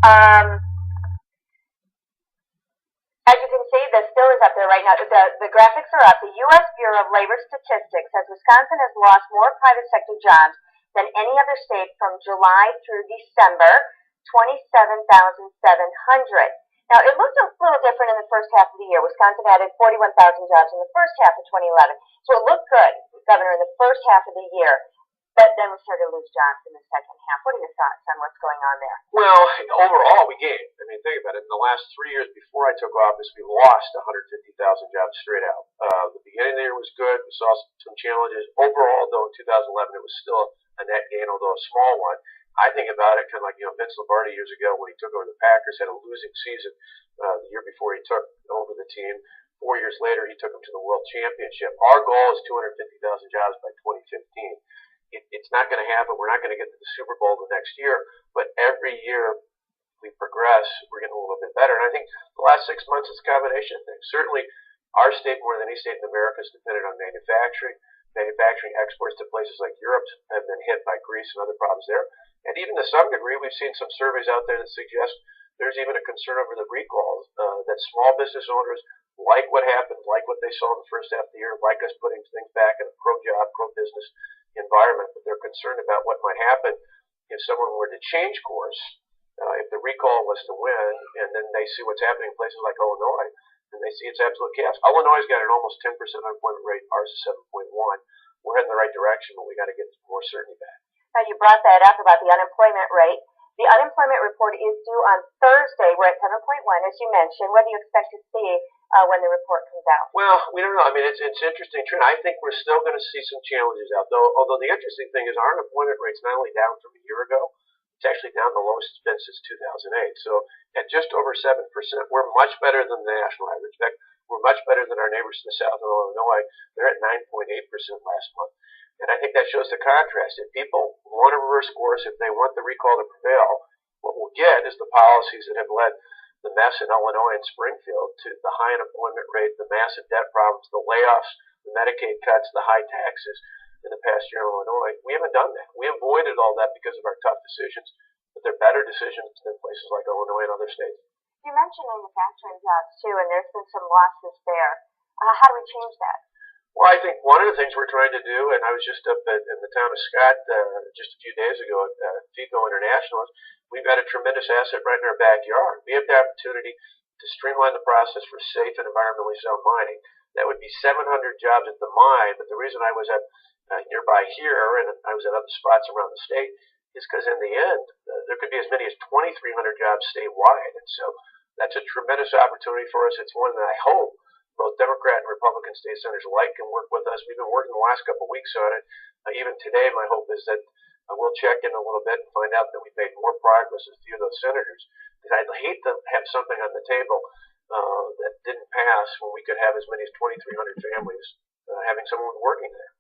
Um, as you can see, the still is up there right now. The graphics are up. The U.S. Bureau of Labor Statistics says Wisconsin has lost more private sector jobs than any other state from July through December, 27,700. Now, it looked a little different in the first half of the year. Wisconsin added 41,000 jobs in the first half of 2011. So it looked good, Governor, in the first half of the year. But then we started to lose jobs in the second half. What are your thoughts on what's going on there? Well, overall, we gained. I mean, think about it. In the last 3 years before I took office, we lost 150,000 jobs straight out. The beginning of the year was good. We saw some challenges. Overall, though, in 2011, it was still a net gain, although a small one. I think about it kind of like, Vince Lombardi years ago when he took over the Packers, had a losing season the year before he took over the team. 4 years later, he took them to the World Championship. Our goal is 250,000 jobs by 2015. It's not going to happen. We're not going to get to the Super Bowl the next year, but every year we progress, we're getting a little bit better. And I think the last 6 months is a combination of things. Certainly, our state, more than any state in America, is dependent on manufacturing. Manufacturing exports to places like Europe have been hit by Greece and other problems there. And even to some degree, we've seen some surveys out there that suggest there's even a concern over the recalls, that small business owners like what happened, like what they saw in the first half of the year, like us putting things back in a pro-job, pro-business environment, but they're concerned about what might happen if someone were to change course, if the recall was to win, and then they see what's happening in places like Illinois, and they see it's absolute chaos. Illinois has got an almost 10% unemployment rate, ours is 7.1. We're heading in the right direction, but we got to get more certainty back. Now, you brought that up about the unemployment rate. The unemployment report is due on Thursday. We're at 7.1, as you mentioned. What do you expect to see when the report comes out? Well, we don't know. I mean, it's interesting trend. I think we're still going to see some challenges out, though. Although the interesting thing is our unemployment rate's not only down from a year ago, it's actually down the lowest it's been since 2008. So at just over 7%, we're much better than the national average. In fact, we're much better than our neighbors to the south of Illinois. They're at 9.8% last month. And I think that shows the contrast. If people want to reverse course, if they want the recall to prevail, what we'll get is the policies that have led the mess in Illinois and Springfield to the high unemployment rate, the massive debt problems, the layoffs, the Medicaid cuts, the high taxes in the past year in Illinois. We haven't done that. We avoided all that because of our tough decisions, but they're better decisions than places like Illinois and other states. You mentioned manufacturing jobs, too, and there's been some losses there. How do we change that? Well, I think one of the things we're trying to do, and I was just up in the town of Scott just a few days ago at FECO International, we've got a tremendous asset right in our backyard. We have the opportunity to streamline the process for safe and environmentally sound mining. That would be 700 jobs at the mine, but the reason I was at nearby here and I was at other spots around the state is because in the end, there could be as many as 2,300 jobs statewide. And so that's a tremendous opportunity for us. It's one that I hope both Democrat and Republican state senators alike can work with us. We've been working the last couple of weeks on it. Even today, my hope is that we'll check in a little bit and find out that we've made more progress with a few of those senators. Because I'd hate to have something on the table that didn't pass when we could have as many as 2,300 families having someone working there.